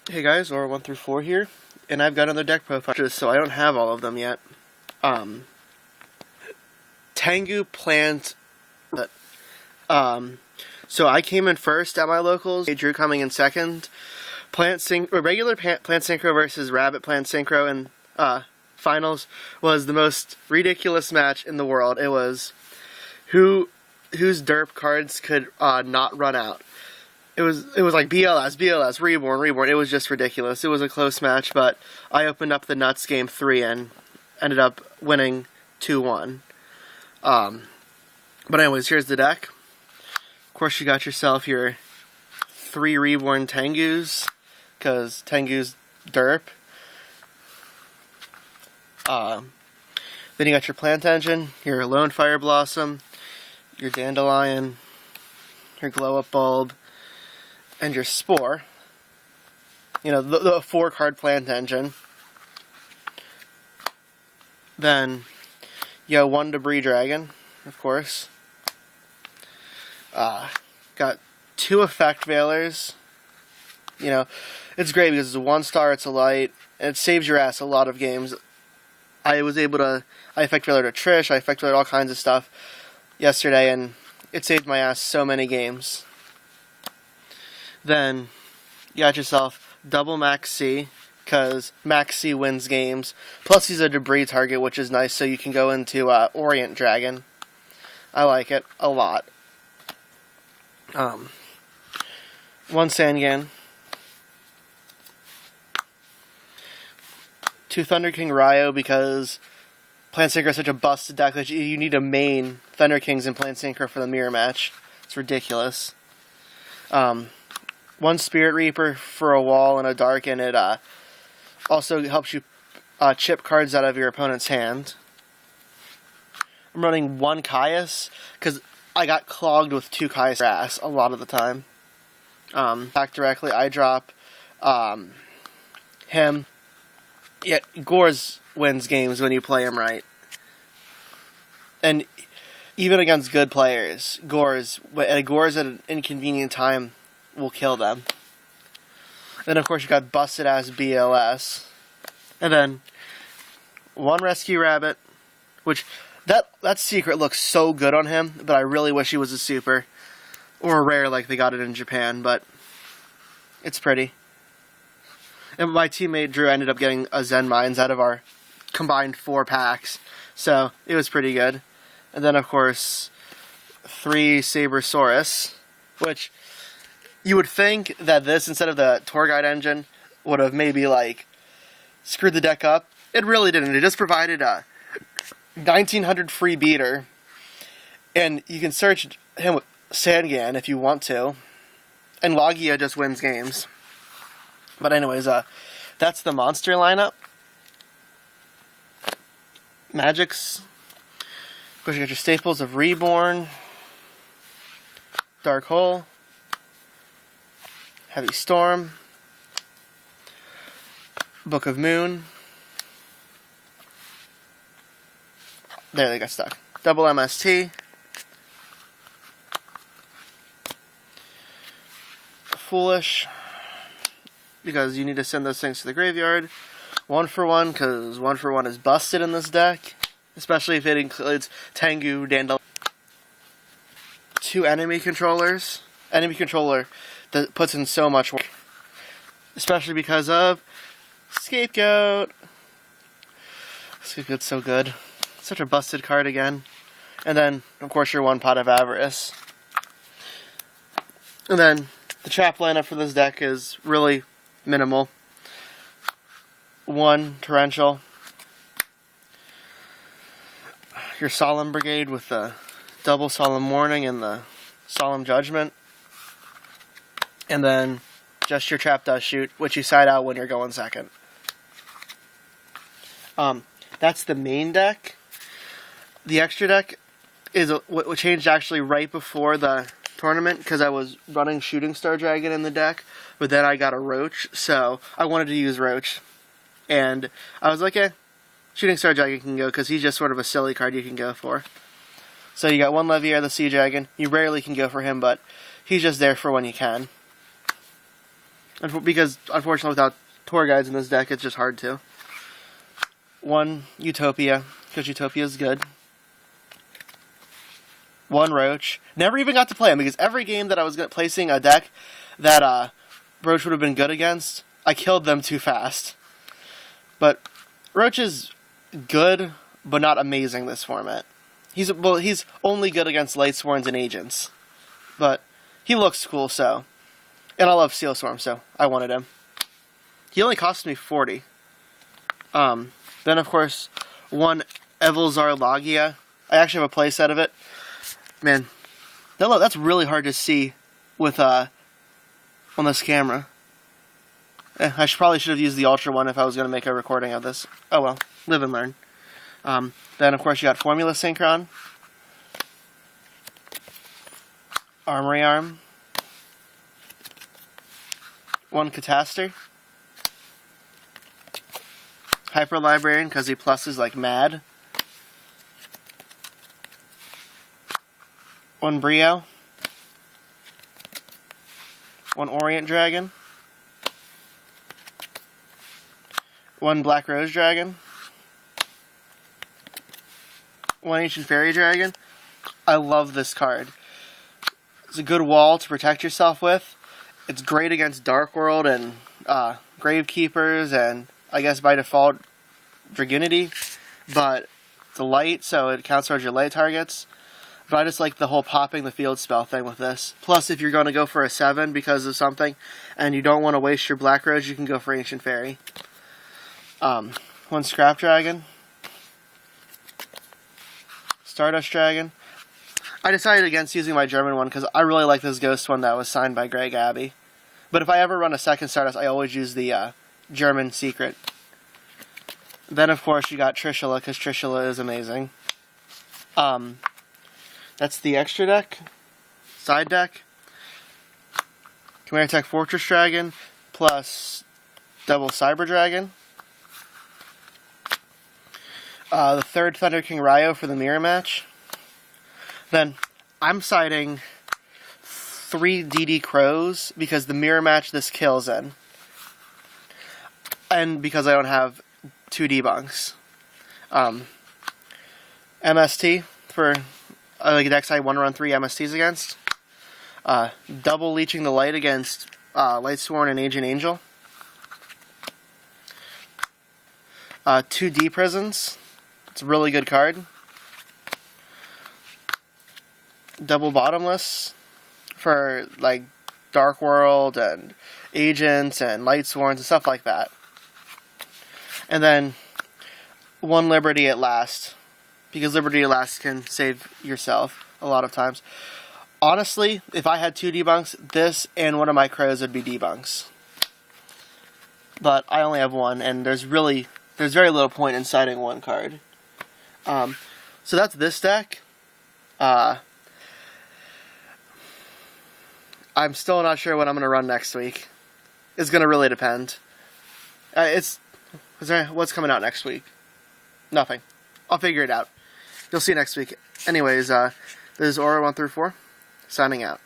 Hey guys, or 1 through 4 here, and I've got another deck profile, so I don't have all of them yet. Tengu plant. So I came in first at my locals. Drew coming in second. Regular plant synchro versus rabbit plant synchro in finals was the most ridiculous match in the world. It was whose derp cards could not run out. It was like BLS, Reborn. It was just ridiculous. It was a close match, but I opened up the nuts game 3 and ended up winning 2-1. But anyways, here's the deck. Of course, you got yourself your 3 Reborn Tengus, because Tengu's derp. Then you got your Plant Engine, your Lone Fire Blossom, your Dandelion, your Glow Up Bulb, and your Spore. You know, the 4-card Plant Engine. Then you got 1 Debris Dragon, of course. Got 2 Effect Veilers. You know, it's great because it's a 1-star, it's a light, and it saves your ass a lot of games. I Effect Veilered to Trish, I Effect Veilered all kinds of stuff yesterday, and it saved my ass so many games. Then you got yourself double Max C, because Max C wins games. Plus he's a debris target, which is nice, so you can go into Orient Dragon. I like it a lot. 1 Sangan, 2 Thunder King Ryo, because Plant Synchro is such a busted deck that you need a main Thunder Kings and Plant Synchro for the mirror match. It's ridiculous. 1 Spirit Reaper for a wall and a dark, and it also helps you chip cards out of your opponent's hand. I'm running 1 Caius, because I got clogged with 2 Caius grass a lot of the time. Back directly, I drop him. Yeah, Gores wins games when you play him right. And even against good players, Gores at an inconvenient time will kill them. Then of course you got busted ass BLS. And then 1 Rescue Rabbit, which that secret looks so good on him, but I really wish he was a super. Or a rare like they got it in Japan, but it's pretty. And my teammate Drew ended up getting a Zen Mines out of our combined 4 packs, so it was pretty good. And then of course 3 Sabersaurus, which you would think that this, instead of the tour guide engine, would have maybe like screwed the deck up. It really didn't. It just provided a 1900 free beater, and you can search him with Sangan if you want to, and Logia just wins games. But anyways, that's the monster lineup. Magics. Of course, you got your staples of Reborn, Dark Hole, Heavy Storm, Book of Moon. There, they got stuck. Double MST. Foolish, because you need to send those things to the graveyard. 1 for 1, because 1 for 1 is busted in this deck, especially if it includes Tengu, Dandelion. 2 enemy controllers. Enemy controller that puts in so much work, especially because of Scapegoat. Scapegoat's so good. Such a busted card again. And then, of course, your 1 Pot of Avarice. And then the trap lineup for this deck is really minimal. 1 Torrential. Your Solemn Brigade with the double Solemn Warning and the Solemn Judgment. And then just your Trap Dust Shoot, which you side out when you're going second. That's the main deck. The extra deck is what changed actually right before the tournament, because I was running Shooting Star Dragon in the deck, but then I got a Roach, so I wanted to use Roach. And I was like, Shooting Star Dragon can go, because he's just sort of a silly card you can go for. So you got 1 Leviair, the Sea Dragon. You rarely can go for him, but he's just there for when you can. Because, unfortunately, without tour guides in this deck, it's just hard to. 1 Utopia, because Utopia is good. 1 Roach. Never even got to play him, because every game that I was placing a deck that Roach would have been good against, I killed them too fast. But Roach is good, but not amazing this format. He's only good against Lightsworns and Agents. But he looks cool, so. And I love Steel Swarm, so I wanted him. He only cost me 40. Then, of course, 1 Evilzar Logia. I actually have a playset of it. Man, that's really hard to see with on this camera. I probably should have used the Ultra one if I was going to make a recording of this. Oh well, live and learn. Then, of course, you got Formula Synchron. Armory Arm. 1 Cataster. Hyper Librarian, because he pluses like mad. 1 Brio. 1 Orient Dragon. 1 Black Rose Dragon. 1 Ancient Fairy Dragon. I love this card. It's a good wall to protect yourself with. It's great against Dark World and Gravekeepers and, I guess, by default, Dragunity. But it's a light, so it counts towards your light targets. But I just like the whole popping the field spell thing with this. Plus, if you're going to go for a 7 because of something, and you don't want to waste your Black Rose, you can go for Ancient Fairy. 1 Scrap Dragon. Stardust Dragon. I decided against using my German one because I really like this Ghost one that was signed by Greg Abbey. But if I ever run a second Stardust, I always use the German Secret. Then, of course, you got Trishula, because Trishula is amazing. That's the extra deck. Side deck. Commander Tech Fortress Dragon, plus double Cyber Dragon. The 3rd Thunder King Ryo for the mirror match. Then, I'm siding 3 DD Crows, because the mirror match this kills in. And because I don't have 2 debunks. MST for like decks I want to run 3 MSTs against. Double Leeching the Light against Lightsworn and Agent Angel. 2 D Prisons. It's a really good card. Double Bottomless for like Dark World and Agents and Lightsworns and stuff like that. And then 1 Liberty at Last, because Liberty at Last can save yourself a lot of times. Honestly, if I had 2 debunks, this and one of my Crows would be debunks. But I only have 1, and there's very little point in siding 1 card. So that's this deck. I'm still not sure what I'm going to run next week. It's going to really depend. What's coming out next week? Nothing. I'll figure it out. You'll see next week. Anyways, this is Aura 1 through 4, signing out.